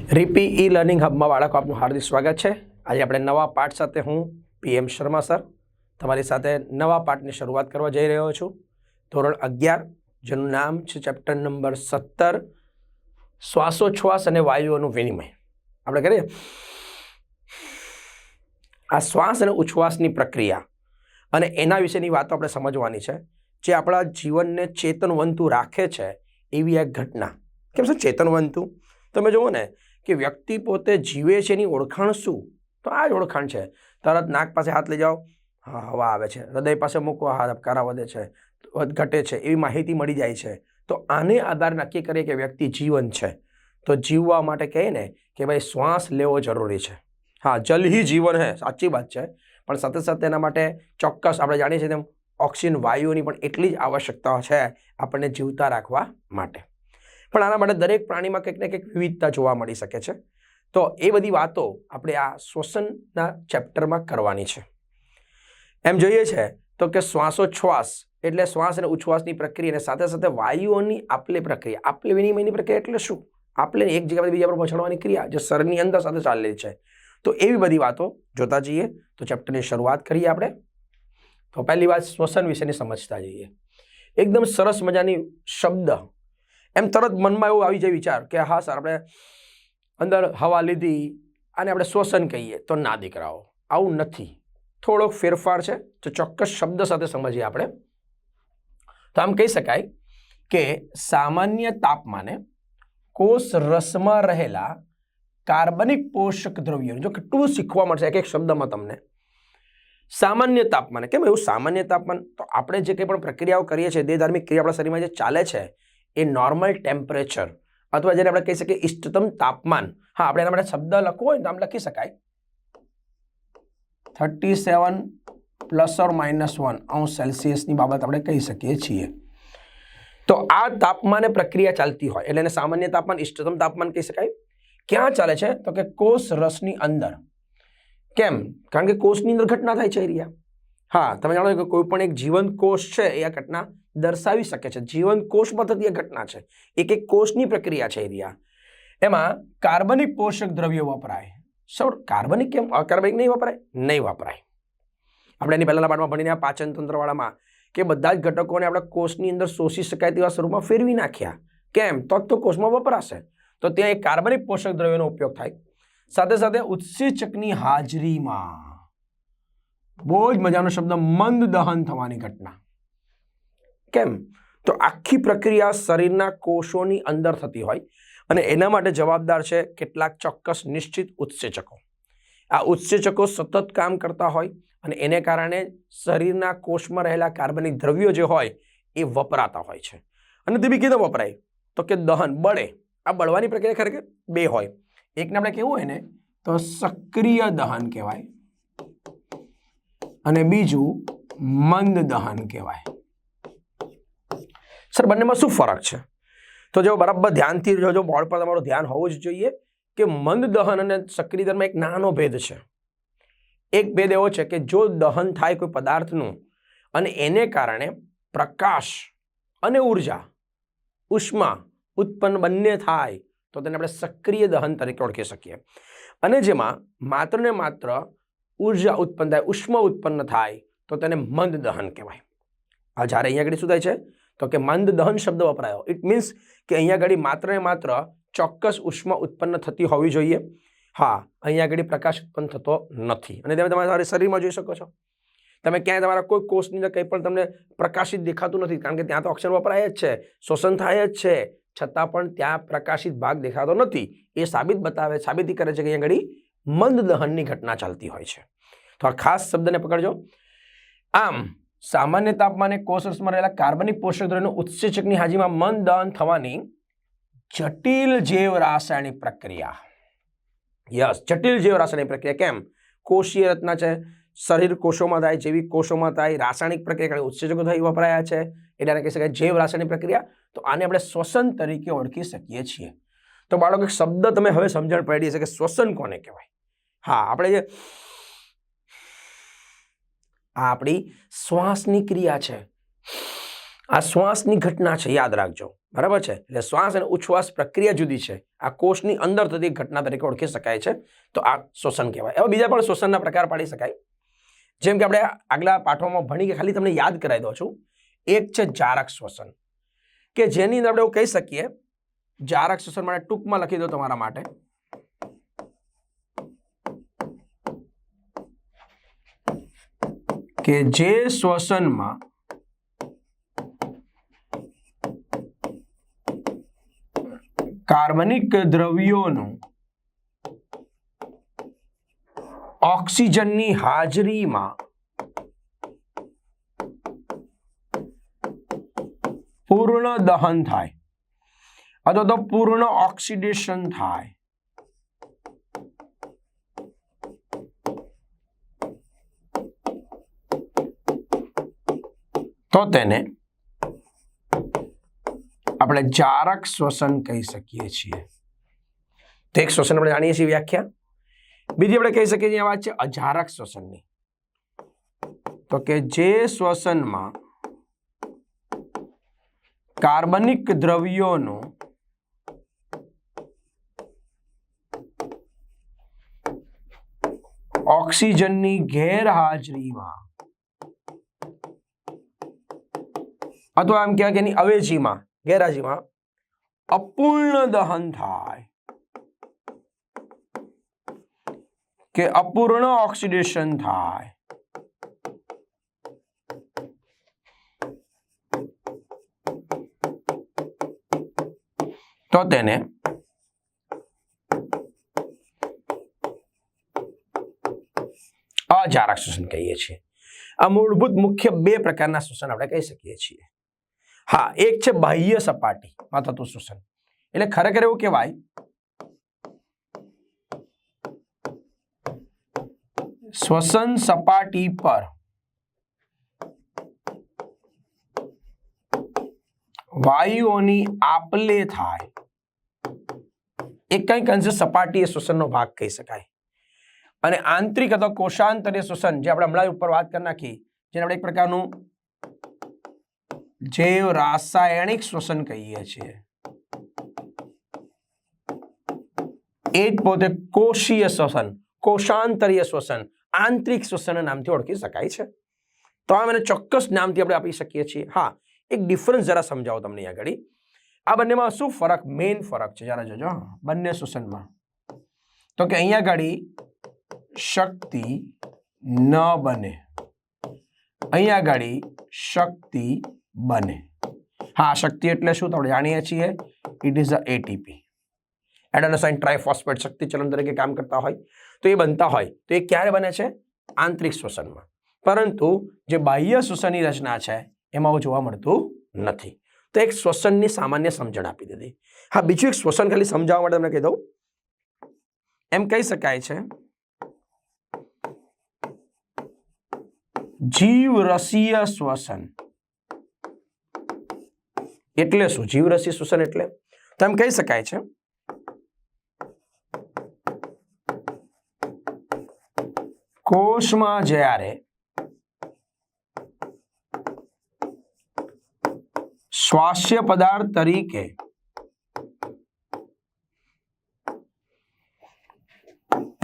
રીપી e learning હબમાં બાળકો આપનું હાર્દિક સ્વાગત છે। આજે આપણે નવા પાઠ સાથે હું PM શર્મા સર તમારી સાથે નવા પાઠની શરૂઆત કરવા જઈ રહ્યો છું। ધોરણ 11 જેનું નામ છે ચેપ્ટર નંબર 17 શ્વાસોચ્છ્વાસ અને વાયુઓનું વિનિમય। આપણે કરીએ આ શ્વાસ અને ઉચ્છ્વાસની પ્રક્રિયા અને એના વિશેની વાતો આપણે સમજવાની છે, જે આપણા જીવનને ચેતનવંતુ રાખે છે એવી એક ઘટના। કેમ છે ચેતનવંતુ? તમે જુઓ ને કે વ્યક્તિ પોતે જીવે છે એની ઓળખાણ શું? તો આ જ ઓળખાણ છે। તરત નાક પાસે હાથ લઈ જાઓ, હા હવા આવે છે, હૃદય પાસે મૂકો, હા ધબકારા વધે છે, ઘટે છે, એવી માહિતી મળી જાય છે। તો આને આધાર નક્કી કરીએ કે વ્યક્તિ જીવન છે। તો જીવવા માટે કહીએ ને કે ભાઈ શ્વાસ લેવો જરૂરી છે। હા, જલ ही જીવન है, સાચી વાત છે, પણ સાથે સાથે એના માટે ચોક્કસ આપણે જાણીએ છીએ તેમ ઓક્સિજન વાયુઓની પણ એટલી જ આવશ્યકતા છે આપણને જીવતા રાખવા માટે। પણ આના માટે દરેક પ્રાણીમાં કંઈક ને કંઈક વિવિધતા જોવા મળી શકે છે। તો એ બધી વાતો આપણે આ શ્વસનના ચેપ્ટરમાં કરવાની છે। એમ જોઈએ છે તો કે શ્વાસોચ્છ્વાસ એટલે શ્વાસ અને ઉચ્છ્વાસની પ્રક્રિયા અને સાથે સાથે વાયુઓની આપલે પ્રક્રિયા, આપલે વિનિમયની પ્રક્રિયા એટલે શું? આપલે એક જગ્યાએથી બીજા પર પહોંચાડવાની ક્રિયા જે શરીરની અંદર સાથે ચાલે છે। તો એવી બધી વાતો જોતા જઈએ। તો ચેપ્ટરની શરૂઆત કરીએ આપણે। તો પહેલી વાત શ્વસન વિશેની સમજતા જઈએ। એકદમ સરસ મજાની શબ્દ એમ તરત મનમાં એવું આવી જાય વિચાર કે હા સર આપણે અંદર હવા લીધી અને આપણે શ્વસન કહીએ, તો ના દીકરાઓ, આવું નથી, થોડોક ફેરફાર છે। તો ચોક્કસ શબ્દ સાથે સમજીએ આપણે। તો આમ કહી શકાય કે સામાન્ય તાપમાને કોષ રસમાં રહેલા કાર્બનિક પોષક દ્રવ્યો, જો કેટલું શીખવા મળશે એક એક શબ્દમાં તમને। સામાન્ય તાપમાને, કેમ એવું સામાન્ય તાપમાન? તો આપણે જે કંઈ પણ પ્રક્રિયાઓ કરીએ છીએ, દેહધાર્મિક ક્રિયા આપણા શરીરમાં જે ચાલે છે એ નોર્મલ ટેમ્પરેચર અથવા જેને આપણે કહી શકીએ ઇષ્ટતમ તાપમાન। હા, આપણે એના માટે શબ્દ લખવો હોય તો આમ લખી શકાય 37 ±1 સેલ્સિયસની બાબત આપણે કહી શકીએ છીએ। તો આ તાપમાને પ્રક્રિયા ચાલતી હોય એટલે એને સામાન્ય તાપમાન, ઇષ્ટતમ તાપમાન કહી શકાય। ક્યાં ચાલે છે? તો કે કોષ રસની અંદર। કેમ? કારણ કે કોષની અંદર ઘટના થાય છે એરિયા। હા, તમે જાણો છો કે કોઈ પણ એક જીવંત કોષ છે એ આ ઘટના દર્શાવી શકે છે। જીવંત કોષમાં થતી એ ઘટના છે, એક એક કોષની પ્રક્રિયા છે એરિયા। એમાં કાર્બનિક પોષક દ્રવ્યો વપરાય। સર કાર્બનિક કેમ, અકાર્બનિક નહીં વપરાય? નહીં વપરાય। આપણે એની પહેલાના પાઠમાં ભણીને આ પાચન તંત્રવાળામાં કે બધા જ ઘટકોને આપણે કોષની અંદર શોષી શકાય તેવા સ્વરૂપમાં ફેરવી નાખ્યા। કેમ? તો કોષમાં વપરાશે। તો ત્યાં એક કાર્બનિક પોષક દ્રવ્યોનો ઉપયોગ થાય। સાથે સાથે ઉત્સેચકની હાજરીમાં, બહુ જ મજાનો શબ્દ, મંદ દહન થવાની ઘટના। કેમ? તો આખી પ્રક્રિયા શરીરના કોષોની અંદર થતી હોય અને એના માટે જવાબદાર છે કેટલાક ચોક્કસ નિશ્ચિત ઉત્સેચકો। આ ઉત્સેચકો સતત કામ કરતા હોય અને એને કારણે શરીરના કોષમાં રહેલા કાર્બનિક દ્રવ્યો જે હોય એ વપરાતા હોય છે। અને તે બી કેવી રીતે વપરાય? તો કે દહન, બળે। આ બળવાની પ્રક્રિયા ખરેખર બે હોય। એકને આપણે કેવું હોય ને તો સક્રિય દહન કહેવાય અને બીજું મંદ દહન કહેવાય। સર બંનેમાં શું ફરક છે? તો જો બરાબર ધ્યાનથી જોજો, બોર્ડ પર તમારું ધ્યાન હોવું જ જોઈએ કે મંદ દહન અને સક્રિય દહનમાં એક નાનો ભેદ છે। એક ભેદ એવો છે કે જો દહન થાય કોઈ પદાર્થનું અને એને કારણે પ્રકાશ અને ઉર્જા, ઉષ્મા ઉત્પન્ન બંને થાય તો તેને આપણે સક્રિય દહન તરીકે ઓળખી શકીએ। અને જેમાં માત્ર ને માત્ર ઉર્જા ઉત્પન્ન થાય, ઉષ્મા ઉત્પન્ન થાય તો તેને મંદ દહન કહેવાય। આ જ્યારે અહીંયા આગળ શું થાય છે તો કે મંદ દહન શબ્દ વપરાયો, ઇટ મીન્સ કે અહીંયા આગળ માત્ર ને માત્ર ચોક્કસ ઉષ્મા ઉત્પન્ન થતી હોવી જોઈએ। હા, અહીંયા આગળ પ્રકાશ ઉત્પન્ન થતો નથી। અને તમે તમારા શરીરમાં જોઈ શકો છો, તમે ક્યાંય તમારા કોઈ કોષની અંદર કંઈ પણ તમને પ્રકાશિત દેખાતું નથી, કારણ કે ત્યાં તો ઓક્સિજન વપરાય જ છે, શોષણ થાય જ છે, છતાં પણ ત્યાં પ્રકાશિત ભાગ દેખાતો નથી। એ સાબિતી કરે છે કે અહીંયા આગળ મંદ દહનની ઘટના ચાલતી હોય છે। તો આ ખાસ શબ્દને પકડજો। આમ સામાન્ય તાપમાને કોષ રસમાં રહેલા કાર્બનિક પોષક દ્રવ્યોનું ઉત્સેચકની હાજરીમાં મંદ દહન થવાની જટિલ જૈવ રાસાયણિક પ્રક્રિયા। યસ, જટિલ જૈવ રાસાયણિક પ્રક્રિયા। કેમ? કોષીય રચના છે, શરીર કોષોમાં થાય, જૈવિક કોષોમાં થાય, રાસાયણિક પ્રક્રિયા ઉત્સેચકો થઈ વપરાયા છે, એટલે આને કહી શકાય જૈવ રાસાયણિક પ્રક્રિયા। તો આને આપણે શ્વસન તરીકે ઓળખી શકીએ છીએ। તો બાળકો એક શબ્દ તમે હવે સમજણ પડી છે કે શ્વસન કોને કહેવાય। હા, આપણે જે આ આપણી શ્વાસની ક્રિયા છે, આ શ્વાસની ઘટના છે, યાદ રાખજો, બરાબર છે. એટલે શ્વાસ અને ઉચ્છ્વાસ પ્રક્રિયા જુદી છે. આ કોષની અંદર થતી ઘટના તરીકે ઓળખી શકાય છે. તો આ શ્વસન કહેવાય. એવા બીજા પણ શ્વસનના પ્રકાર પાડી શકાય, જેમ કે આપણે આગલા પાઠોમાં ભણી કે ખાલી તમને યાદ કરાવી દઉં છું. એક છે જારક શ્વસન, કે જેની અંદર આપણે એવું કહી શકીએ, જારક શ્વસન માટે ટૂંકમાં લખી દો તમારા માટે, કે જે શ્વસનમાં કાર્બનિક દ્રવ્યોનું ઓક્સિજનની હાજરીમાં પૂર્ણ દહન થાય અથવા તો પૂર્ણ ઓક્સિડેશન થાય, તો તેને આપણે જારક શ્વસન કહી શકીએ છીએ. તો એક શ્વસન આપણે જાણીએ છીએ વ્યાખ્યા. બીજી આપણે કહી શકીએ છીએ વાત છે અજારક શ્વસનની, તો કે જે શ્વસનમાં કાર્બનિક દ્રવ્યોનું ઓક્સિજનની ગેરહાજરીમાં અથવા એમ કહેવાય કે એની અવેજીમાં, ગેરહાજરીમાં અપૂર્ણ દહન થાય કે અપૂર્ણ ઓક્સિડેશન થાય, તો તેને અજારક શ્વસન કહીએ છીએ. આ મૂળભૂત મુખ્ય બે પ્રકારના શ્વસન આપણે કહી શકીએ છીએ. હા, એક છે બાહ્ય સપાટીમાં થતું શ્વસન, એટલે ખરેખર એવું કહેવાય શ્વસન સપાટી પર વાયુઓની આપલે થાય, એક કંઈક અંશે સપાટી એ શ્વસનનો ભાગ કહી શકાય. અને આંતરિક અથવા કોષાંતરીય શ્વસન, જે આપણે હમણાં ઉપર વાત કરી નાખી, જેને આપણે એક પ્રકારનું જૈવ રાસાયણિક શ્વસન કહીએ છીએ, એ જ પોતે કોષીય શ્વસન, કોષાંતરીય શ્વસન, આંતરિક શ્વસનના નામથી ઓળખી શકાય છે. તો આ મને ચોક્કસ નામથી આપણે આપી શકીએ છીએ. હા, એક ડિફરન્સ જરા સમજાવો તમને આગળ. આ બંનેમાં શું ફરક, મેઇન ફરક છે જરા જોજો બંને શ્વસનમાં. તો કે અહીંયા આગળ શક્તિ ન બને, અહીંયા આગળ શક્તિ બને. હા, શક્તિ એટલે શું આપણે જાણીએ છીએ, it is a ATP, adenosine triphosphate શક્તિ ચલન તરીકે કામ કરતા હોય તો એ બનતા હોય તો એ ક્યારે બને છે, આંતરિક શ્વસનમાં. પરંતુ જે બાહ્ય શ્વસનની રચના છે એમાં જોવા મળતું નથી. તો એક શ્વસનની સામાન્ય સમજણ આપી દીધી. હા, બીજું એક શ્વસન ખાલી સમજાવવા માટે તમને કહી દઉં. એમ કહી શકાય છે જીવરસીય શ્વસન. એટલે શું જીવરસીય શ્વસન એટલે? તો એમ કહી શકાય છે કોષમાં જ્યારે શ્વાસ્ય પદાર્થ તરીકે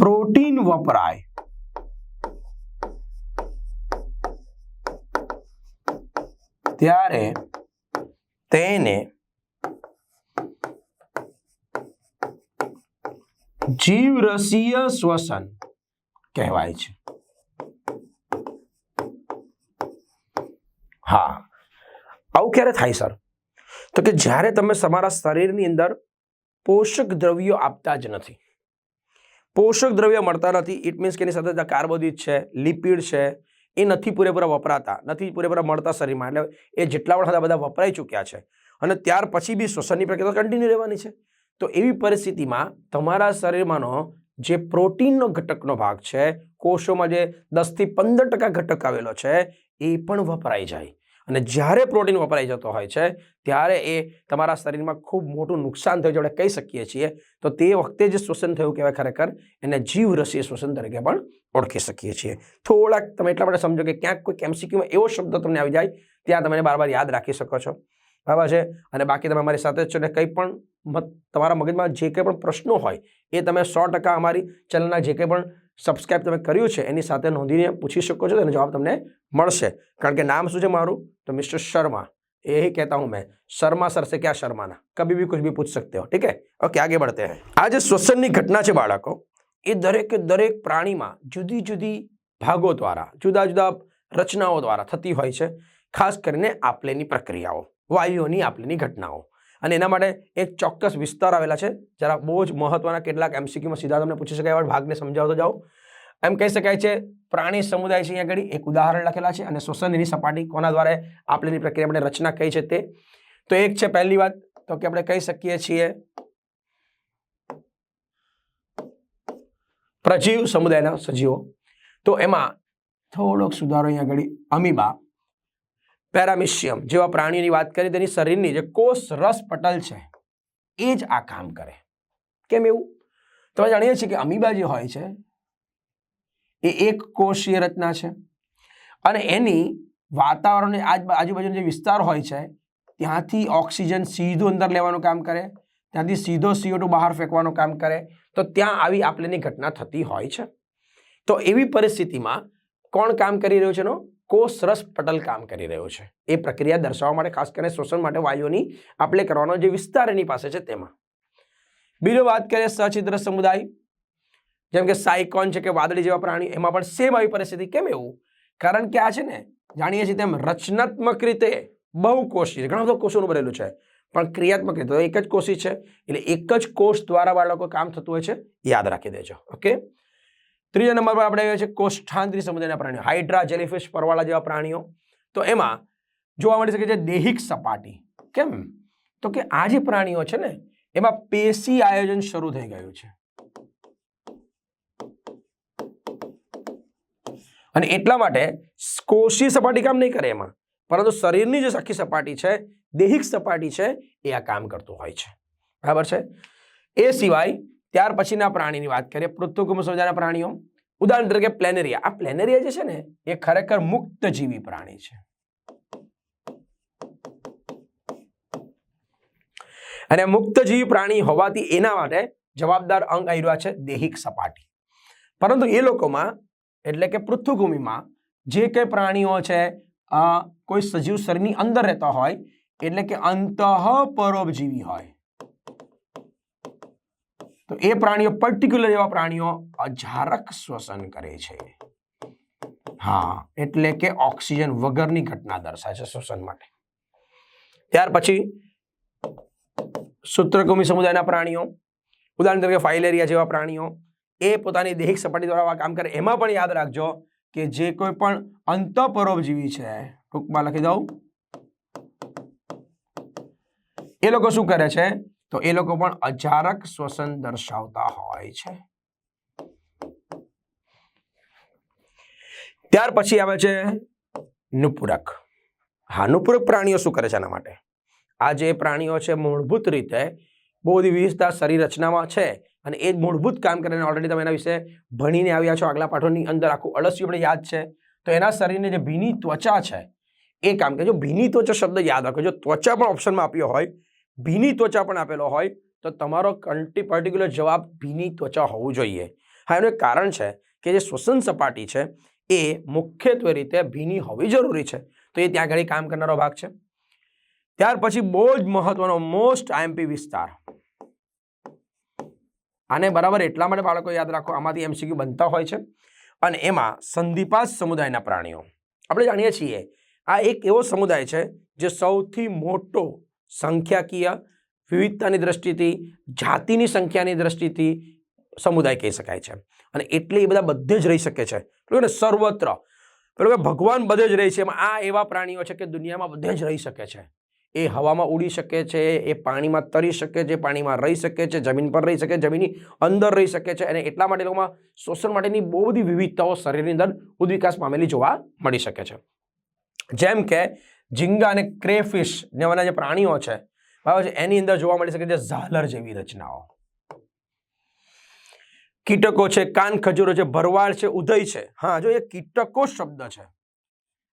પ્રોટીન વપરાય ત્યારે તેને જીવરસીય શ્વસન કહેવાય છે. હા, આવું ક્યારે થાય સર? તો કે જ્યારે તમે તમારા શરીરની અંદર પોષક દ્રવ્યો આપતા જ નથી, પોષક દ્રવ્ય મળતા નથી, ઇટ મીન્સ કે એની સાથે કાર્બોદિત છે, લિપિડ છે, એ નથી પૂરેપૂરા વપરાતા, નથી પૂરેપૂરા મળતા શરીરમાં, એટલે એ જેટલા પણ બધા વપરાઈ ચૂક્યા છે અને ત્યાર પછી બી શ્વસનની પ્રક્રિયા કન્ટિન્યુ રહેવાની છે. તો એવી પરિસ્થિતિમાં તમારા શરીરમાંનો જે પ્રોટીનનો ઘટકનો ભાગ છે, કોષોમાં જે 10 થી 15% ઘટક આવેલો છે, એ પણ વપરાઈ જાય. અને જ્યારે પ્રોટીન વપરાઈ જતો હોય છે ત્યારે એ તમારા શરીરમાં ખૂબ મોટું નુકસાન થયું આપણે કહી શકીએ છીએ. તો તે વખતે જે શ્વસન થયું કહેવાય, ખરેખર એને જીવરસીય શ્વસન તરીકે પણ ઓળખી શકીએ છીએ. થોડાક તમે એટલા માટે સમજો કે ક્યાંક કોઈ એમસીક્યુમાં એવો શબ્દ તમને આવી જાય ત્યાં તમે બાર બાર યાદ રાખી શકો છો, બરાબર છે. અને બાકી તમે અમારી સાથે જ છો, ને કંઈ પણ તમારા મગજમાં જે કંઈ પણ પ્રશ્નો હોય એ તમે 100% અમારી ચેનલના જે કંઈ પણ સબસ્ક્રાઇબ તમે કર્યું છે એની સાથે નોંધીને પૂછી શકો છો, તેનો જવાબ તમને મળશે. કારણ કે નામ શું છે મારું? તો મિસ્ટર શર્मा. यही कहता हूं मैं, शर्मा सर से क्या शर्माना, कभी भी कुछ भी पूछ सकते हो. ठीक है, ओके, आगे बढ़ते हैं. આ જે શ્વસનની ઘટના છે બાળકો, એ દરેકે દરેક પ્રાણીમાં જુદી જુદી ભાગો દ્વારા, જુદા જુદા રચનાઓ દ્વારા થતી હોય છે. ખાસ કરીને આપલેની પ્રક્રિયાઓ, વાયુઓની આપલેની ઘટનાઓ. અને એના માટે એક ચોક્કસ વિસ્તાર આવેલા છે. જરા બહુ જ મહત્વના કેટલાક એમસીક્યુમાં સીધા તમને પૂછી શકાય એવા ભાગને સમજાવતો જાઓ. એમ કહી શકાય છે પ્રાણી સમુદાય છે, અહીંયા આગળ એક ઉદાહરણ લખેલા છે, અને શ્વસનની સપાટી કોના દ્વારા આપલેની પ્રક્રિયા માટે રચના કઈ છે તે. તો એક છે પહેલી વાત, તો કે આપણે કહી શકીએ છીએ પ્રજીવ સમુદાયના સજીવો. તો એમાં થોડોક સુધારો અહીંયા આગળ અમીબા, પેરામિશિયમ જેવા પ્રાણીઓની વાત કરીએ, તેની શરીરની જે કોષ રસ પટલ છે એ જ આ કામ કરે. કેમ એવું? તો જાણીએ છીએ કે અમીબા જે હોય છે એ એક કોષીય રચના છે, અને એની વાતાવરણની આજુબાજુનો જે વિસ્તાર હોય છે ત્યાંથી ઓક્સિજન સીધું અંદર લેવાનું કામ કરે, ત્યાંથી સીધો CO2 બહાર ફેંકવાનું કામ કરે. તો ત્યાં આવી આપલેની ઘટના થતી હોય છે. તો એવી પરિસ્થિતિમાં કોણ કામ કરી રહ્યું છે? કોષ રસ પટલ કામ કરી રહ્યો છે. એ પ્રક્રિયા દર્શાવવા માટે, ખાસ કરીને શ્વસન માટે વાયુઓની આપલે કરવાનો જે વિસ્તાર એની પાસે છે તેમાં. બીજો વાત કરીએ સછિદ્ર સમુદાય, જેમ કે સાયકોન છે કે વાદળી જેવા પ્રાણી, એમાં પણ સેમ આવી પરિસ્થિતિ. કેમ એવું? કારણ કે આ છે ને, જાણીએ છીએ તેમ રચનાત્મક રીતે બહુકોષી, ઘણા બધા કોષોનું બનેલું છે, પણ ક્રિયાત્મક રીતે એક જ કોષી છે. એટલે એક જ કોષ દ્વારા બાળકો કામ થતું હોય છે, યાદ રાખી દેજો. ઓકે. ત્રીજા નંબર પર આપણે આવ્યા છે કોષ્ઠાંતરી સમુદાયના પ્રાણીઓ, હાઇડ્રા, જેલીફિશ, પરવાળા જેવા પ્રાણીઓ. તો એમાં જોવા મળી શકે છે દૈહિક સપાટી. કેમ? તો કે આ જે પ્રાણીઓ છે ને એમાં પેશી આયોજન શરૂ થઈ ગયું છે, અને એટલા માટે કોષીય સપાટી કામ નહીં કરે એમાં, પરંતુ શરીરની જે આખી સપાટી છે, દૈહિક સપાટી છે, એ આ કામ કરતું હોય છે. બરાબર છે. એ સિવાય ત્યાર પછીના પ્રાણીની વાત કરીએ, પૃથ્વીકુંભ સમુદાયના પ્રાણીઓ. ઉદાહરણ તરીકે પ્લેનેરિયા. આ પ્લેનેરિયા જે છે ને એ ખરેખર મુક્તજીવી પ્રાણી છે, અને મુક્તજીવી પ્રાણી હોવાથી એના માટે જવાબદાર અંગ આવ્યા છે દૈહિક સપાટી. પરંતુ એ લોકોમાં, એટલે કે પૃથ્વીભૂમિમાં જે કંઈ પ્રાણીઓ છે કોઈ સજીવ શરીરની અંદર રહેતા હોય, એટલે કે અંતઃપરોપજીવી હોય, તો એ પ્રાણીઓ, પર્ટિક્યુલર એવા પ્રાણીઓ અજારક શ્વસન કરે છે. હા, એટલે કે ઓક્સિજન વગરની ઘટના દર્શાય છે શ્વસન માટે. ત્યાર પછી સૂત્રકૃમિ સમુદાયના પ્રાણીઓ, ઉદાહરણ તરીકે ફાઇલેરિયા જેવા પ્રાણીઓ, એ પોતાની દૈહિક સપાટી દ્વારા કામ કરે. એમાં પણ યાદ રાખજો કે જે કોઈ પણ અંતઃપરોપજીવી છે, ટૂંકમાં લખી દઉં, એ લોકો શું કરે છે? તો એ લોકો પણ અજારક શ્વસન દર્શાવતા હોય છે. ત્યાર પછી આવે છે નુપુરક. હા, નુપુરક પ્રાણીઓ શું કરે છે આના માટે? આ જે પ્રાણીઓ છે મૂળભૂત રીતે બહુ બધી વિવિધતા શરીર રચનામાં છે, અને એ જ મૂળભૂત કામ કરે. ઓલરેડી તમે એના વિશે ભણીને આવ્યા છો, આગલા પાઠોની અંદર આખું અળસિયું આપણે યાદ છે. તો એના શરીરની જે ભીની ત્વચા છે એ કામ કરે. જો ભીની ત્વચા શબ્દ યાદ રાખો, જો ત્વચા પણ ઓપ્શનમાં આપ્યો હોય, ભીની ત્વચા પણ આપેલો હોય, તો તમારો પર્ટિક્યુલર જવાબ ભીની ત્વચા હોવું જોઈએ. હા, એનું એક કારણ છે કે જે શ્વસન સપાટી છે એ મુખ્યત્વે રીતે ભીની હોવી જરૂરી છે. તો એ ત્યાં આગળ કામ કરનારો ભાગ છે. ત્યાર પછી બહુ જ મહત્વનો મોસ્ટ આઈએમપી વિસ્તાર. આને બરાબર એટલા માટે બાળકો યાદ રાખો, આમાંથી એમસીક્યુ બનતા હોય છે. અને એમાં સંધિપાદ સમુદાયના પ્રાણીઓ. આપણે જાણીએ છીએ આ એક એવો સમુદાય છે જે સૌથી મોટો સંખ્યાકીય વિવિધતાની દ્રષ્ટિથી, જાતિની સંખ્યાની દ્રષ્ટિથી સમુદાય કહી શકાય છે. અને એટલે એ બધા બધે જ રહી શકે છે. પેલું સર્વત્ર, પેલું કે ભગવાન બધે જ રહે છે, એમાં આ એવા પ્રાણીઓ છે કે દુનિયામાં બધે જ રહી શકે છે. એ હવામાં ઉડી શકે છે, એ પાણીમાં તરી શકે છે, પાણીમાં રહી શકે છે, જમીન પર રહી શકે, જમીનની અંદર રહી શકે છે. અને એટલા માટે લોકોમાં શ્વસન માટેની બહુ બધી વિવિધતાઓ શરીરની અંદર ઉદ્વિકાસ પામેલી જોવા મળી શકે છે. જેમ કે ઝીંગા અને ક્રેફિશ જેવાના જે પ્રાણીઓ છે, બરાબર છે, એની અંદર જોવા મળી શકે છે ઝાલર જેવી રચનાઓ. કીટકો છે, કાન ખજૂરો છે, ભરવાડ છે, ઉધઈ છે. હા, જો એ કીટકો શબ્દ છે,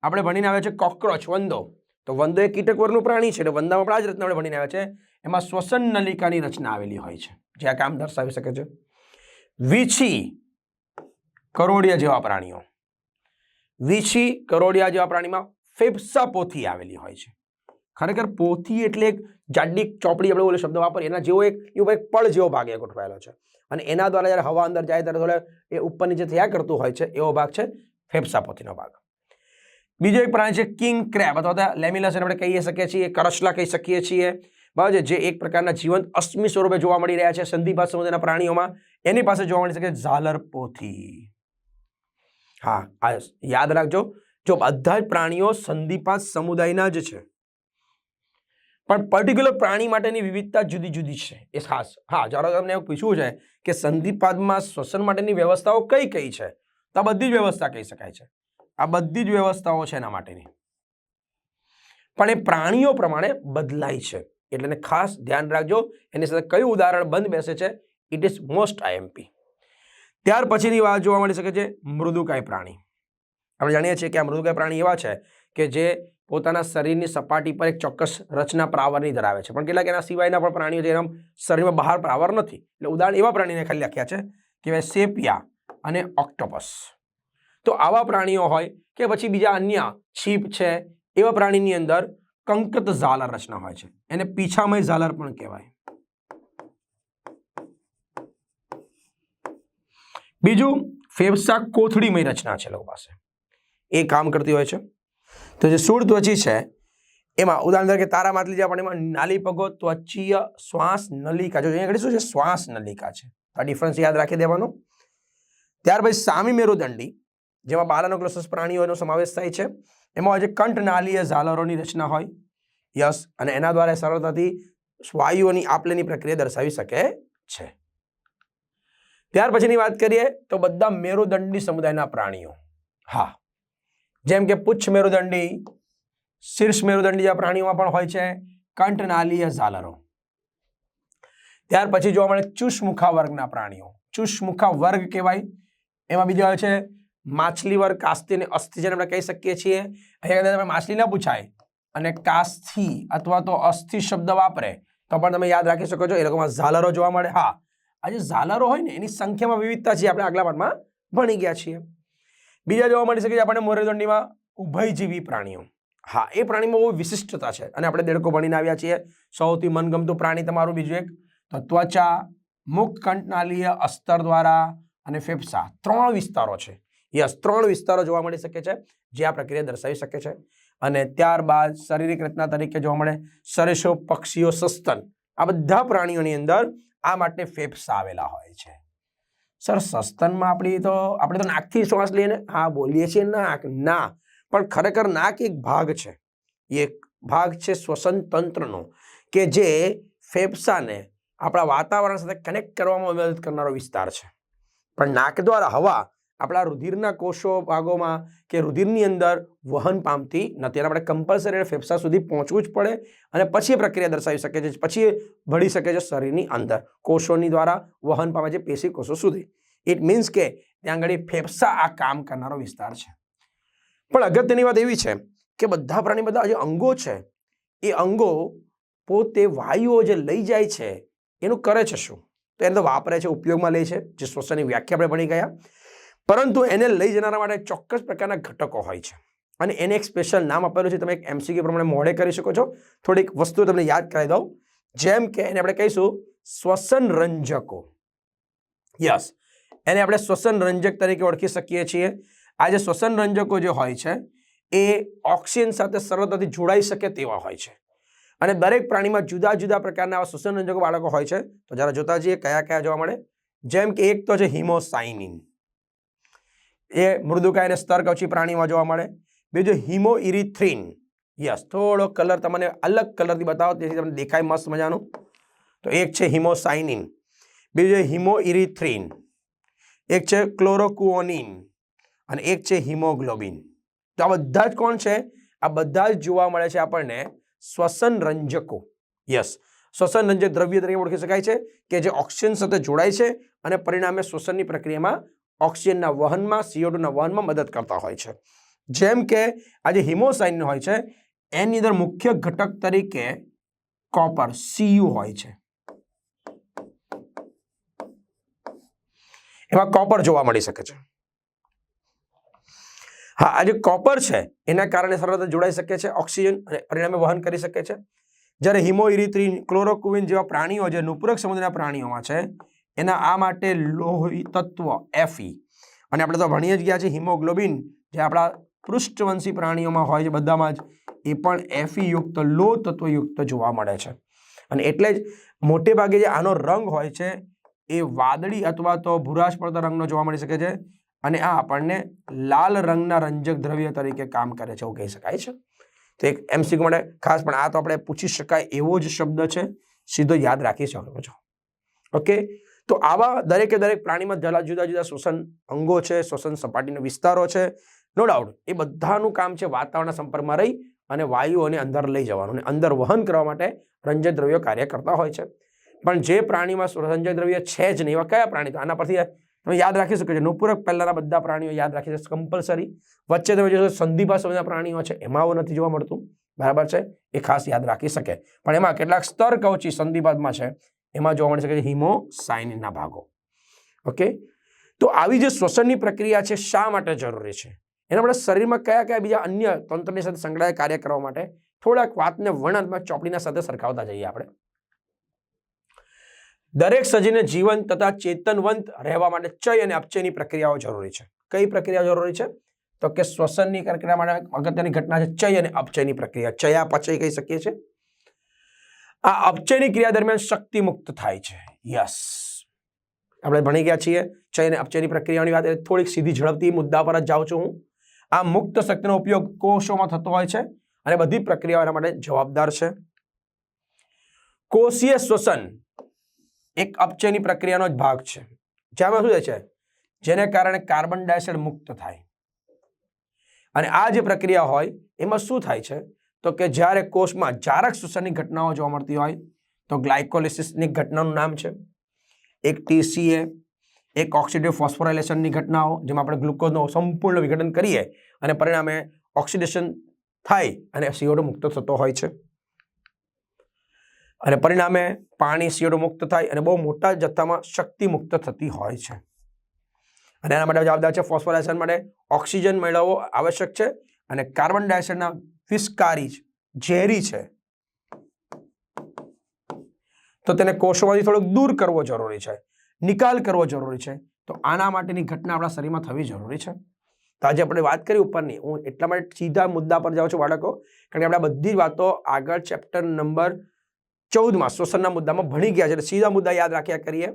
આપણે ભણીને આવ્યા છે કોક્રોચ, વંદો. તો વંદો એ કીટક વર્ગનું પ્રાણી છે, એટલે વંદામાં પણ આ જ રચના આપણે ભણીને આવ્યા છે. એમાં શ્વસન નલિકાની રચના આવેલી હોય છે, જે આ કામ દર્શાવી શકે છે. વીછી, કરોડિયા જેવા પ્રાણીઓ, વીછી કરોડિયા જેવા પ્રાણીમાં ફેફસા પોથી આવેલી હોય છે. ખરેખર પોથી એટલે એક જાડી ચોપડી, આપણે ઓલો શબ્દ વાપરીએ એના જેવો એક પળ જેવો ભાગ એ ગોઠવાયેલો છે, અને એના દ્વારા જ્યારે હવા અંદર જાય ત્યારે એ ઉપર નીચે થયા કરતું હોય છે, એવો ભાગ છે ફેફસા પોથીનો ભાગ. બીજો એક પ્રાણી છે કિંગ ક્રેબ અથવા લેમિલસ, આપણે કહી શકીએ છીએ, કરચલા કહી શકીએ છીએ, બરાબર છે, જે એક પ્રકારના જીવંત અશ્મિ સ્વરૂપે જોવા મળી રહ્યા છે સંધિપાદ સમુદાયના પ્રાણીઓમાં. એની પાસે જોવા મળી શકે ઝાલર પોથી. હા, આ યાદ રાખજો, જો બધા જ પ્રાણીઓ સંધિપાદ સમુદાયના જ છે, પણ પર્ટિક્યુલર પ્રાણી માટેની વિવિધતા જુદી જુદી છે, એ ખાસ. હા, જ્યારે તમને એવું પૂછવું છે કે સંધિપાદમાં શ્વસન માટેની વ્યવસ્થાઓ કઈ કઈ છે, તો આ બધી જ વ્યવસ્થા કહી શકાય છે. આ બધી જ વ્યવસ્થાઓ છે એના માટેની, પણ એ પ્રાણીઓ પ્રમાણે બદલાય છે, એટલે ખાસ ધ્યાન રાખજો. એની સાથે કયું ઉદાહરણ બંધ બેસે છે, ઇટ ઇઝ મોસ્ટ આઈએમપી. ત્યાર પછીની વાત જોવા મળી શકે છે મૃદુકાય પ્રાણી. આપણે જાણીએ છીએ કે આ મૃદુકાય પ્રાણી એવા છે કે જે પોતાના શરીરની સપાટી પર એક ચોક્કસ રચના પ્રાવરની ધરાવે છે, પણ કેટલાક એના સિવાયના પણ પ્રાણીઓ છે એના શરીરમાં બહાર પ્રાવર નથી, એટલે ઉદાહરણ એવા પ્રાણીને ખાલી લખ્યા છે કે સેપિયા અને ઓક્ટોપસ. તો આવા પ્રાણીઓ હોય કે પછી બીજા અન્ય છીપ છે, એવા પ્રાણીની અંદર કંકત ઝાલર રચના હોય છે, એને પીછામય ઝાલર પણ કહેવાય. બીજું ફેફસા કોથળીમય રચના છે લોકો પાસે, એ કામ કરતી હોય છે. તો જે સૂળ ત્વચી છે એમાં ઉદાહરણ તરીકે તારા માછલી જે પણ એમાં નાલી પગો ત્વચીય શ્વાસ નલિકા, જો અહીંયા શું છે શ્વાસ નલિકા છે, આ ડિફરન્સ યાદ રાખી દેવાનો. ત્યાર પછી સામી મેરુદંડી, જેમાં બાલાનોક્લોસસ પ્રાણીઓનો સમાવેશ થાય છે, એમાં હોય છે કંઠનાલીય ઝાલરોની રચના હોય, યસ, અને એના દ્વારા સરળતાથી વાયુઓની આપલેની પ્રક્રિયા દર્શાવી શકે છે. ત્યાર પછીની વાત કરીએ તો બધા મેરુદંડી સમુદાયના પ્રાણીઓ, હા, જેમ કે પુચ્છ મેરુદંડી, શીર્ષ મેરુદંડી જેવા પ્રાણીઓમાં પણ હોય છે કંઠનાલીય ઝાલરો. ત્યાર પછી જોવા મળે ચુષ્મુખા વર્ગના પ્રાણીઓ, ચુષ્મુખા વર્ગ કહેવાય. એમાં બીજો આવે છે માછલી વર્ગ, કાસ્થી અને અસ્થિ, જેને આપણે કહી શકીએ છીએ. અહીંયા કદાચ માછલી ના પૂછાય અને કાસ્થી અથવા તો અસ્થિ શબ્દ વાપરે તો પણ તમે યાદ રાખી શકો છો, એ લોકોમાં ઝાલરો જોવા મળે. હા, આ જે ઝાલરો હોય ને એની સંખ્યામાં વિવિધતા છે, આપણે આગલા પાઠમાં ભણી ગયા છીએ. બીજા જોવા મળી શકે છે આપણને મેરુદંડીમાં ઉભયજીવી પ્રાણીઓ. હા, એ પ્રાણીમાં બહુ વિશિષ્ટતા છે, અને આપણે દેડકો ભણીને આવ્યા છીએ. સૌથી મનગમતું પ્રાણી તમારું બીજું એક તો ત્વચા, મુખ, કંઠનાલીય, અસ્તર દ્વારા અને ફેફસા, 3 વિસ્તારો છે. યસ, 3 વિસ્તારો જોવા મળી શકે છે જે આ પ્રક્રિયા દર્શાવી શકે છે. અને ત્યારબાદ શારીરિક રચના તરીકે જોવા મળે સરેશો, પક્ષીઓ, સસ્તન, આ બધા પ્રાણીઓની અંદર આ માટે ફેફસા આવેલા હોય છે. સર, સસ્તનમાં આપણે તો નાકથી શ્વાસ લઈએ ને, હા બોલીએ છીએ નાક, ના, પણ ખરેખર નાક એક ભાગ છે, એક ભાગ છે શ્વસન તંત્રનો, કે જે ફેફસાને આપણા વાતાવરણ સાથે કનેક્ટ કરવામાં મદદ કરનારો વિસ્તાર છે. પણ નાક દ્વારા હવા આપણા રુધિરના કોષો ભાગોમાં કે રુધિરની અંદર વહન પામતી નથી, અને આપણે કમ્પલસરી ફેફસા સુધી પહોંચવું જ પડે, અને પછી એ પ્રક્રિયા દર્શાવી શકે છે, પછી એ ભળી શકે છે શરીરની અંદર કોષોની દ્વારા વહન પામે છે પેશી કોષો સુધી. ઇટ મીન્સ કે ત્યાં આગળ ફેફસા આ કામ કરનારો વિસ્તાર છે. પણ અગત્યની વાત એવી છે કે બધા પ્રાણી, બધા જે અંગો છે, એ અંગો પોતે વાયુઓ જે લઈ જાય છે એનું કરે છે શું? તો એને તો વાપરે છે, ઉપયોગમાં લે છે, જે શ્વસનની વ્યાખ્યા આપણે ભણી ગયા. પરંતુ એને લઈ જનારા માટે ચોક્કસ પ્રકારના ઘટકો હોય છે, અને એને એક સ્પેશિયલ નામ આપેલું છે. તમે એક MCQ પ્રમાણે મોડે કરી શકો છો. થોડીક વસ્તુ તમને યાદ કરાવી દઉં, જેમ કે એને આપણે કહીશું શ્વસન રંજકો. યસ, એને આપણે શ્વસન રંજક તરીકે ઓળખી શકીએ છીએ. આ જે શ્વસન રંજકો જે હોય છે એ ઓક્સિજન સાથે સરળતાથી જોડાઈ શકે તેવા હોય છે, અને દરેક પ્રાણીમાં જુદા જુદા પ્રકારના આવા શ્વસન રંજકો બાળકો હોય છે. તો જરા જોતા જઈએ કયા કયા જોવા મળે. જેમ કે એક તો છે હિમોસાઇનિન, એ મૃદુકાય અને સ્તરકવચી પ્રાણીમાં જોવા મળે. બીજું હિમોઇરિથ્રિન, યસ, થોડો કલર તમને અલગ કલરથી બતાવો તેથી તમને દેખાય મસ્ત મજાનું. તો એક છે હિમોસાઇનિન, બીજું હિમોઇરિથ્રિન, એક છે ક્લોરોક્વિનોન, અને એક છે હિમોગ્લોબિન. તો આ બધા જ કોણ છે? આ બધા જ જોવા મળે છે આપણને શ્વસન રંજકો. યસ, શ્વસન રંજક દ્રવ્ય તરીકે ઓળખી શકાય છે કે જે ઓક્સિજન સાથે જોડાય છે અને પરિણામે શ્વસનની પ્રક્રિયામાં ઓક્સિજનના વહનમાં, CO2ના વહનમાં મદદ કરતા હોય છે. જેમ કે આ જે હિમોસાઇનિન હોય છે એની અંદર મુખ્ય ઘટક તરીકે કોપર Cu હોય છે. એમાં કોપર જોવા મળી શકે છે. હા, આ જે કોપર છે એના કારણે સરળતા જોડાઈ શકે છે ઓક્સિજન અને પરિણામે વહન કરી શકે છે. જ્યારે હિમોઇરિથ્રિન, ક્લોરોક્વિન જેવા પ્રાણીઓ જે નુપુરક સમુદ્રના પ્રાણીઓમાં છે એના આ માટે લોહી તત્વ Fe, અને આપણે તો ભણીએ જ ગયા છે હિમોગ્લોબિન જે આપણા પૃષ્ઠવંશી પ્રાણીઓમાં હોય છે બધામાં જ, એ પણ Fe યુક્ત લોહ તત્વયુક્ત જોવા મળે છે. અને એટલે જ મોટે ભાગે જે આનો રંગ હોય છે એ વાદળી અથવા તો ભૂરાશ પડતા રંગનો જોવા મળી શકે છે, અને આ આપણને લાલ રંગના રંજક દ્રવ્ય તરીકે કામ કરે છે એવું કહી શકાય છે. તો એક MCQ માટે ખાસ, પણ આ તો આપણે પૂછી શકાય એવો જ શબ્દ છે, સીધો યાદ રાખી શકો છો. ઓકે, તો આવા દરેકે દરેક પ્રાણીમાં જુદા જુદા શ્વસન અંગો છે, શ્વસન સપાટીના વિસ્તારો છે. નો ડાઉટ એ બધાનું કામ છે વાતાવરણના સંપર્કમાં રહી અને વાયુઓને અંદર લઈ જવાનું, અને અંદર વહન કરવા માટે રંજક દ્રવ્યો કાર્ય કરતા હોય છે. પણ જે પ્રાણીમાં રંજક દ્રવ્ય છે જ નહીં, એવા કયા પ્રાણી? તો આના પરથી તમે યાદ રાખી શકો છો. નુપુરક પહેલાના બધા પ્રાણીઓ યાદ રાખી શકે કમ્પલસરી. વચ્ચે તમે જોશો સંધિપા સમયના પ્રાણીઓ છે એમાં આવું નથી જોવા મળતું, બરાબર છે, એ ખાસ યાદ રાખી શકે. પણ એમાં કેટલાક સ્તર કવચી સંધિપાદમાં છે એમાં જોવા મળી શકે છે હિમોસાઇનના ભાગો. ઓકે, તો આવી જે શ્વસનની પ્રક્રિયા છે શા માટે જરૂરી છે, એના માટે શરીરમાં કયા કયા બીજા અન્ય તંત્રની સાથે સંકળાયેલા કાર્ય કરવા માટે થોડાક વાતને વર્ણનાત્મક ચોપડીના સાથે સરખાવતા જઈએ આપણે. દરેક સજીવને જીવન તથા ચેતનવંત રહેવા માટે ચય અને અપચયની પ્રક્રિયાઓ જરૂરી છે. કઈ પ્રક્રિયા જરૂરી છે? તો કે શ્વસનની પ્રક્રિયા માટે અગત્યની ઘટના છે ચય અને અપચયની પ્રક્રિયા. ચયાપચય કહી શકીએ છીએ. આ અપચયની ક્રિયા દરમિયાન શક્તિ મુક્ત થાય છે. યસ, આપણે ભણી ગયા છીએ ચય અને અપચયની પ્રક્રિયાની વાત. થોડીક સીધી ઝડપથી મુદ્દા પર જ જાઉં છું હું. આ મુક્ત શક્તિનો ઉપયોગ કોષોમાં થતો હોય છે અને બધી પ્રક્રિયાઓ એના માટે જવાબદાર છે. કોષીય શ્વસન એક અપચયની પ્રક્રિયાનો જ ભાગ છે. જેમાં શું થાય છે? જેને કારણે કાર્બન ડાયોક્સાઇડ મુક્ત થાય. અને આ જે પ્રક્રિયા હોય એમાં શું થાય છે તો કે જ્યારે કોષમાં જારક શ્વસનની ઘટનાઓ જોવા મળતી હોય તો ગ્લાયકોલિસિસની ઘટનાનું નામ છે, એક TCA, એક ઓક્સિડેટિવ ફોસ્ફોરાયલેશનની ઘટનાઓ જેમાં આપણે ગ્લુકોઝનું સંપૂર્ણ વિઘટન કરીએ અને પરિણામે ઓક્સિડેશન થાય અને CO2 મુક્ત થતો હોય છે. અને પરિણામે પાણી CO2 મુક્ત થાય અને બહુ મોટા જથ્થામાં શક્તિ મુક્ત થતી હોય છે. અને એના માટે જવાબદાર છે ફોસ્ફોરાયલેશન માટે ઓક્સિજન મેળવવો આવશ્યક છે, અને કાર્બન ડાયોક્સાઇડના વિષકારી ઝેરી છે તો તેને કોષોમાંથી થોડોક દૂર કરવો જરૂરી છે, નિકાલ કરવો જરૂરી છે. તો આના માટેની ઘટના આપણા શરીરમાં થવી જરૂરી છે. તો આજે આપણે વાત કરી ઉપરની, હું એટલા માટે સીધા મુદ્દા પર જાઉં છું બાળકો, કારણ કે આપણે બધી જ વાતો આગળ ચેપ્ટર નંબર 14માં શ્વસનના મુદ્દામાં ભણી ગયા છે, એટલે સીધા મુદ્દા યાદ રાખ્યા કરીએ.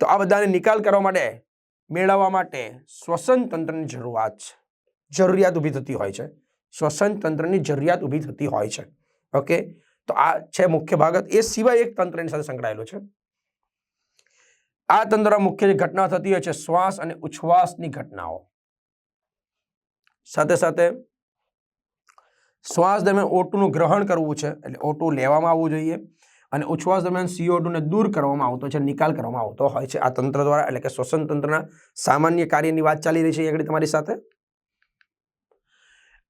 તો આ બધાને નિકાલ કરવા માટે, મેળવવા માટે શ્વસન તંત્રની જરૂરિયાત ઊભી થતી હોય છે. શ્વસન તંત્રની જરૂરિયાત ઊભી થતી હોય છે. ઓકે, તો આ છે મુખ્ય ભાગ. એ સિવાય એક તંત્ર એની સાથે સંકળાયેલું છે. આ તંત્રમાં મુખ્ય જે ઘટના થતી હોય છે શ્વાસ અને ઉચ્છ્વાસની ઘટનાઓ. સાથે સાથે શ્વાસ દરમિયાન O2 નું ગ્રહણ કરવું છે, એટલે O2 લેવામાં આવવું જોઈએ, અને ઉચ્છ્વાસ દરમિયાન CO2 ને દૂર કરવામાં આવતો છે, નિકાલ કરવામાં આવતો હોય છે આ તંત્ર દ્વારા. એટલે કે શ્વસન તંત્રના સામાન્ય કાર્યની વાત ચાલી રહી છે આગળ તમારી સાથે.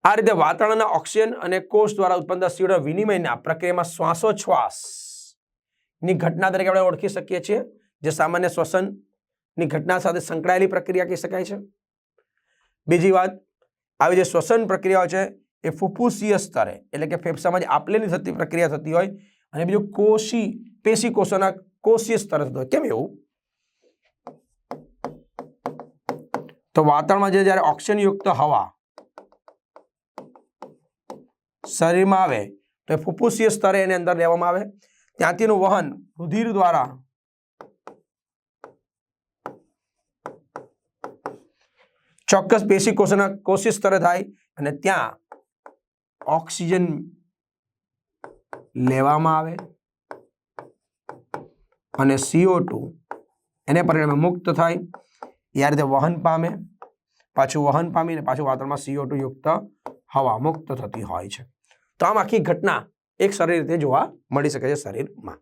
આ રીતે વાતાવરણના ઓક્સિજન અને કોષ દ્વારા ઉત્પન્ન CO2 વિનિમયના પ્રક્રિયામાં શ્વાસોચ્છ્વાસની ઘટના તરીકે આપણે ઓળખી શકીએ છીએ, જે સામાન્ય શ્વસનની ઘટના સાથે સંકળાયેલી પ્રક્રિયા કહી શકાય છે. બીજી વાત, આવી જે શ્વસન પ્રક્રિયાઓ છે એ ફુફ્ફુસીય સ્તરે, એટલે કે ફેફસામાં જે આપલેની થતી પ્રક્રિયા થતી હોય, અને બીજું પેશી કોષોના કોષીય સ્તરે થતું હોય. કેમ એવું? તો વાતાવરણમાં જ્યારે ઓક્સિજનયુક્ત હવા શરીરમાં આવે તો એ ફુફ્ફુસીય સ્તરે એને અંદર લેવામાં આવે, ત્યાંથી એનું વહન રુધિર દ્વારા ચોક્કસ પેશી કોષોના કોષીય સ્તરે થાય, અને ત્યાં ઓક્સિજન લેવામાં આવે અને CO2 એને પરિણામે મુક્ત થાય. એ આ રીતે વહન પામે, પાછું વહન પામીને પાછું વાતાવરણમાં CO2 યુક્ત હવા મુક્ત થતી હોય છે. તો આમ આખી ઘટના એક સરળ રીતે જોવા મળી શકે છે શરીરમાં.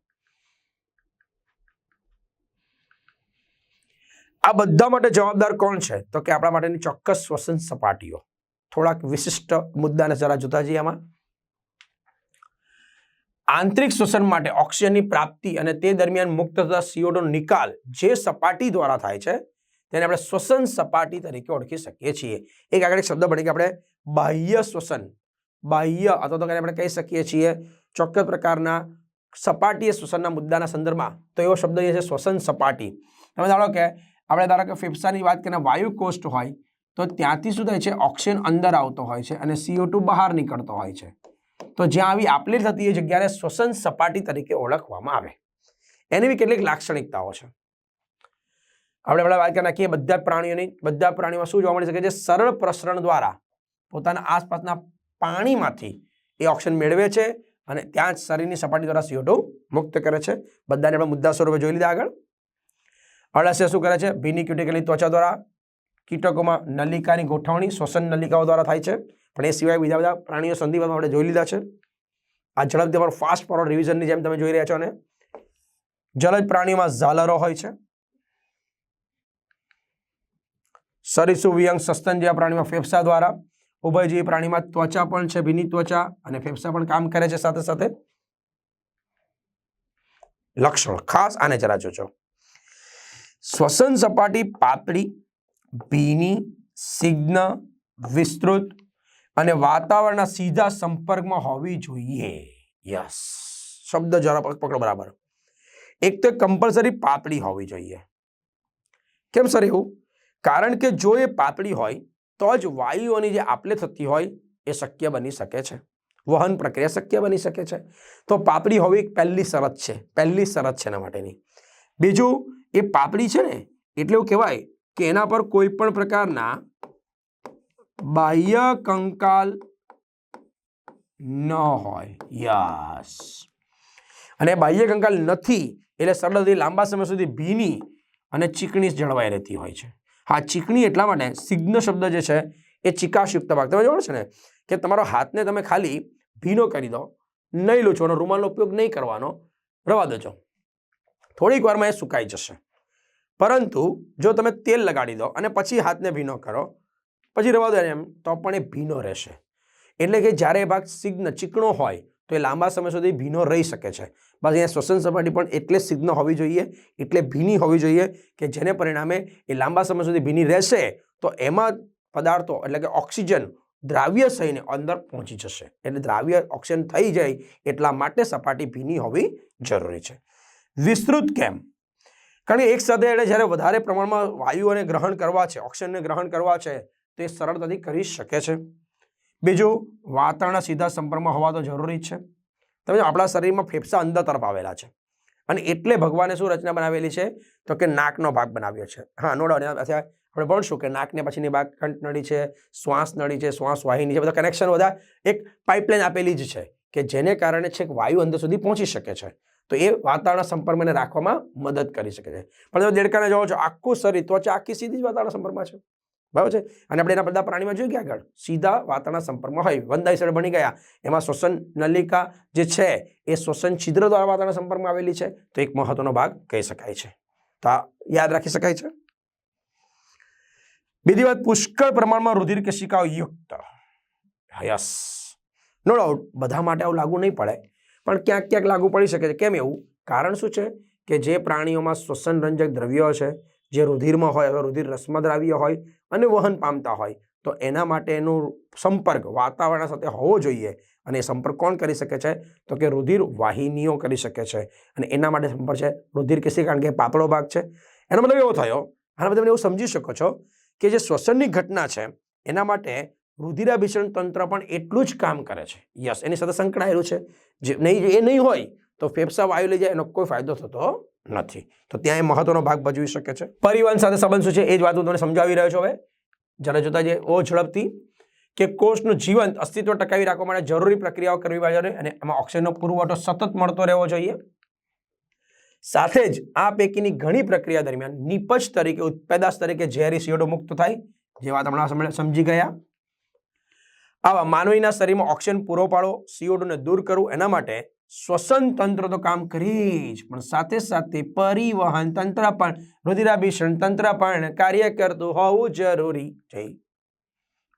આ બધા માટે જવાબદાર કોણ છે? તો કે આપણા માટેની ચોક્કસ શ્વસન સપાટીઓ. થોડાક વિશિષ્ટ મુદ્દાને જરા જોતા જઈએ. આમાં આંતરિક શ્વસન માટે ઓક્સિજનની પ્રાપ્તિ અને તે દરમિયાન મુક્ત થતા CO2 નો નિકાલ જે સપાટી દ્વારા થાય છે તેને આપણે શ્વસન સપાટી તરીકે ઓળખી શકીએ છીએ. એક આગળ એક શબ્દ બની કે આપણે બાહ્ય શ્વસન, બાહ્ય અથવા તો આપણે કહી શકીએ છીએ ચોક્કસ પ્રકારના સપાટીય શ્વસનના મુદ્દાના સંદર્ભમાં તો એવો શબ્દ છે શ્વસન સપાટી. તમે ધારો કે ફેફસાની વાત કરીને વાયુ કોષ્ઠ હોય તો ત્યાંથી શું થાય છે, ઓક્સિજન અંદર આવતો હોય છે અને CO2 બહાર નીકળતો હોય છે. તો જ્યાં આવી આપલે થતી એ જગ્યાને શ્વસન સપાટી તરીકે ઓળખવામાં આવે. એની બી કેટલીક લાક્ષણિકતાઓ છે. આપણે વાત કરી નાખીએ બધા પ્રાણીઓમાં શું જોવા મળી શકે છે, સરળ પ્રસરણ દ્વારા પોતાના આસપાસના પાણીમાંથી એ ઓક્સિજન મેળવે છે અને ત્યાં જ શરીરની સપાટી દ્વારા CO2 મુક્ત કરે છે. બધાને આપણે મુદ્દા સ્વરૂપે જોઈ લીધા. આગળ અળસિયા શું કરે છે, ભીની ક્યુટિકલની ત્વચા દ્વારા કીટકોમાં નલિકાની ગોઠવણી શ્વસન નલિકાઓ દ્વારા થાય છે. પણ એ સિવાય બીજા બધા પ્રાણીઓ સંધિવાતમાં આપણે જોઈ લીધા છે. આ ઝડપથી તમારું ફાસ્ટ ફોરવર્ડ રિવિઝનની જેમ તમે જોઈ રહ્યા છો. અને જલજ પ્રાણીઓમાં ઝાલરો હોય છે. સરીસૃપ, વિહંગ, સસ્તન જેવા પ્રાણીમાં ફેફસા દ્વારા, ઉભયજીવી પ્રાણીમાં ત્વચા પણ છે, ભીની ત્વચા અને ફેફસા પણ કામ કરે છે સાથે સાથે. લક્ષણો ખાસ આને જરા જોજો. શ્વસન સપાટી પાતળી, ભીની, સિગ્ન, વિસ્તૃત અને વાતાવરણના સીધા સંપર્કમાં હોવી જોઈએ. યસ, શબ્દ જરા પકડો બરાબર. એક તો કમ્પલસરી પાતળી હોવી જોઈએ. કેમ સર એવું? કારણ કે જો એ પાતળી હોય તો જ વાયુઓની જે આપલે થતી હોય એ શક્ય બની શકે છે, વહન પ્રક્રિયા શક્ય બની શકે છે. તો પાતળી હોવી પહેલી શરત છે એના માટેની. બીજું, એ પાતળી છે ને એટલે એવું કહેવાય કે એના પર કોઈ પણ પ્રકારના બાહ્ય કંકાલ ન હોય. યસ, અને બાહ્ય કંકાલ નથી એટલે સરળતાથી લાંબા સમય સુધી ભીની અને ચીકણી જળવાઈ રહેતી હોય છે. હા, ચીકણી એટલા માટે સિગ્ન શબ્દ જે છે એ ચિકાશયુક્ત ભાગ. તમે જોવો છે ને કે તમારો હાથને તમે ખાલી ભીનો કરી દો, નહીં લૂછવાનો, રૂમાલનો ઉપયોગ નહીં કરવાનો, રવા દેજો, થોડીક વારમાં એ સુકાઈ જશે. પરંતુ જો તમે તેલ લગાડી દો અને પછી હાથને ભીનો કરો, પછી રવા દો એમ, તો પણ એ ભીનો રહેશે. એટલે કે જ્યારે એ ભાગ સિગ્ન ચીકણો હોય તો એ લાંબા સમય સુધી ભીનો રહી શકે છે. બસ અહીંયા શ્વસન સપાટી પણ એટલે સિગ્ન હોવી જોઈએ, એટલે ભીની હોવી જોઈએ કે જેને પરિણામે એ લાંબા સમય સુધી ભીની રહેશે તો એમાં પદાર્થો એટલે કે ઓક્સિજન દ્રાવ્ય થઈને અંદર પહોંચી જશે. એટલે દ્રાવ્ય ઓક્સિજન થઈ જાય એટલા માટે સપાટી ભીની હોવી જરૂરી છે. વિસ્તૃત કેમ? કારણ કે એક સાથે એટલે જ્યારે વધારે પ્રમાણમાં વાયુઓને ગ્રહણ કરવા છે, ઓક્સિજનને ગ્રહણ કરવા છે તો એ સરળતાથી કરી શકે છે. બીજું, વાતાવરણના સીધા સંપર્કમાં હોવા તો જરૂરી જ છે. તમે આપણા શરીરમાં ફેફસા અંદર તરફ આવેલા છે અને એટલે ભગવાને શું રચના બનાવેલી છે તો કે નાકનો ભાગ બનાવ્યો છે. હા, નો ડાઉટ. આપણે ભણશું કે નાકને પછીની ભાગ કંઠનળી છે, શ્વાસ નળી છે, શ્વાસ વાહિની છે, બધા કનેક્શન બધા એક પાઇપલાઇન આપેલી જ છે કે જેને કારણે છેક વાયુ અંદર સુધી પહોંચી શકે છે. તો એ વાતાવરણના સંપર્કમાં રાખવામાં મદદ કરી શકે છે. પણ તમે દેડકાને જોવો છો, આખું શરીર ત્વચા આખી સીધી જ વાતાવરણના સંપર્કમાં છે, બરાબર છે. અને આપણે એના બધા પ્રાણીમાં જોઈએ કે આગળ સીધા વાતાવરણના સંપર્કમાં હોય. વંદાઈ સાઈડ બની ગયા, એમાં શ્વસન નલિકા જે છે એ શ્વસન છિદ્ર દ્વારા વાતાવરણના સંપર્કમાં આવેલી છે. તો એક મહત્વનો ભાગ કહી શકાય છે. તો આ યાદ રાખી શકાય છે. બીજી વાત, પુષ્કળ પ્રમાણમાં રુધિર કેશિકાઓ યુક્ત. યસ, નો ડાઉટ બધા માટે આવું લાગુ નહીં પડે, પણ ક્યાંક ક્યાંક લાગુ પડી શકે છે. કેમ એવું? કારણ શું છે કે જે પ્રાણીઓમાં શ્વસન રંજક દ્રવ્યો છે, જે રુધિરમાં હોય અથવા રુધિર રસમાં દ્રાવ્ય હોય અને વહન પામતા હોય, તો એના માટેનો સંપર્ક વાતાવરણ સાથે હોવો જોઈએ. અને એ સંપર્ક કોણ કરી શકે છે તો કે રુધિર વાહિનીઓ કરી શકે છે. અને એના માટે સંપર્ક છે રુધિર કેશિકા, કારણ કે પાતળો ભાગ છે. એનો મતલબ એવો થયો, આના બધા એવું સમજી શકો છો કે જે શ્વસનની ઘટના છે એના માટે રુધિરાભિસરણ તંત્ર પણ એટલું જ કામ કરે છે. યસ, એની સાથે સંકળાયેલું છે. જે નહીં હોય તો ફેફસા વાયુ લઈ જાય, એનો કોઈ ફાયદો થતો નથી. તો ત્યાં એ મહત્વનો ભાગ ભજવી શકે છે. પરિવહન સાથે સંબંધ શું છે એ જ વાત હું તમને સમજાવી રહ્યો છું. હવે જ્યારે જોતા જઈએ ઝડપથી કે કોષનું જીવંત અસ્તિત્વ ટકાવી રાખવા માટે જરૂરી પ્રક્રિયાઓ કરવી જોઈએ અને એમાં ઓક્સિજનનો પુરવઠો સતત મળતો રહેવો જોઈએ. સાથે જ આ પૈકીની ઘણી પ્રક્રિયા દરમિયાન નિપજ તરીકે, ઉત્પેદાશ તરીકે ઝેરી CO2 મુક્ત થાય, જે વાત હમણાં સમજી ગયા. આવા માનવીના શરીરમાં ઓક્સિજન પૂરો પાડો, CO2 ને દૂર કરવું, એના માટે શ્વસન તંત્ર તો કામ કરી જ, પણ સાથે સાથે પરિવહન તંત્ર પણ, રુધિરાભિસરણ તંત્ર પણ કાર્ય કરતું હોવું જરૂરી છે.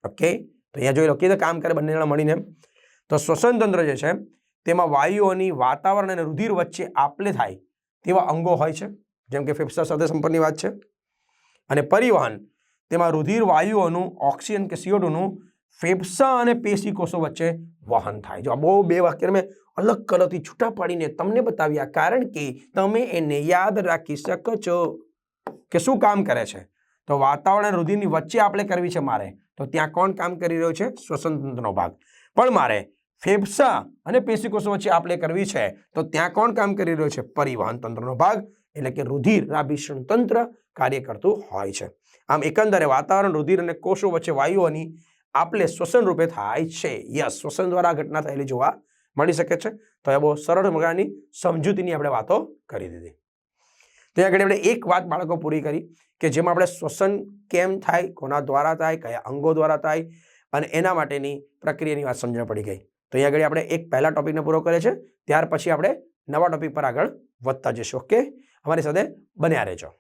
ઓકે, તો અહીંયા જોઈ લો કેવી રીતે કામ કરે બંને જણા મળીને. તો શ્વસન તંત્ર જે છે તેમાં વાયુઓની વાતાવરણ અને રુધિર વચ્ચે આપલે થાય તેવા અંગો હોય છે, જેમ કે ફેફસા સાથે સંપર્કની વાત છે. અને પરિવહન તેમાં રુધિર વાયુઓનું ઓક્સિજન કે CO2નું ફેફસા અને પેશી કોષો વચ્ચે વહન થાય. જો આ બહુ બે વાક્ય મેં અલગ કલરથી છૂટા પાડીને તમને બતાવ્યા, કારણ કે તમે એને યાદ રાખી શકો છો કે શું કામ કરે છે. તો વાતાવરણ અને રુધિરની વચ્ચે આપણે કરવી છે મારે, તો ત્યાં કોણ કામ કરી રહ્યો છે? શ્વસન તંત્રનો ભાગ. પણ મારે ફેફસા અને પેશી કોષો વચ્ચે આપણે કરવી છે, તો ત્યાં કોણ કામ કરી રહ્યો છે? પરિવહન તંત્રનો ભાગ, એટલે કે રુધિરાભિસરણ તંત્ર કાર્ય કરતું હોય છે. આમ એકંદરે વાતાવરણ, રુધિર અને કોષો વચ્ચે વાયુઓની આપલે શ્વસન રૂપે થાય છે. યસ, શ્વસન દ્વારા ઘટના થયેલી જોવા મળી શકે છે. તો એ બહુ સરળ મજાની સમજૂતીની આપણે વાતો કરી દીધી. તો આગળ આપણે એક વાત બાળકો પૂરી કરી કે જેમાં આપણે શ્વસન કેમ થાય, કોના દ્વારા થાય, કયા અંગો દ્વારા થાય અને એના માટેની પ્રક્રિયાની વાત સમજણ પડી ગઈ. તો અહીંયા આગળ આપણે એક પહેલા ટોપિકને પૂરો કરે છે, ત્યાર પછી આપણે નવા ટોપિક પર આગળ વધતા જઈશું. ઓકે, અમારી સાથે બન્યા રહેજો.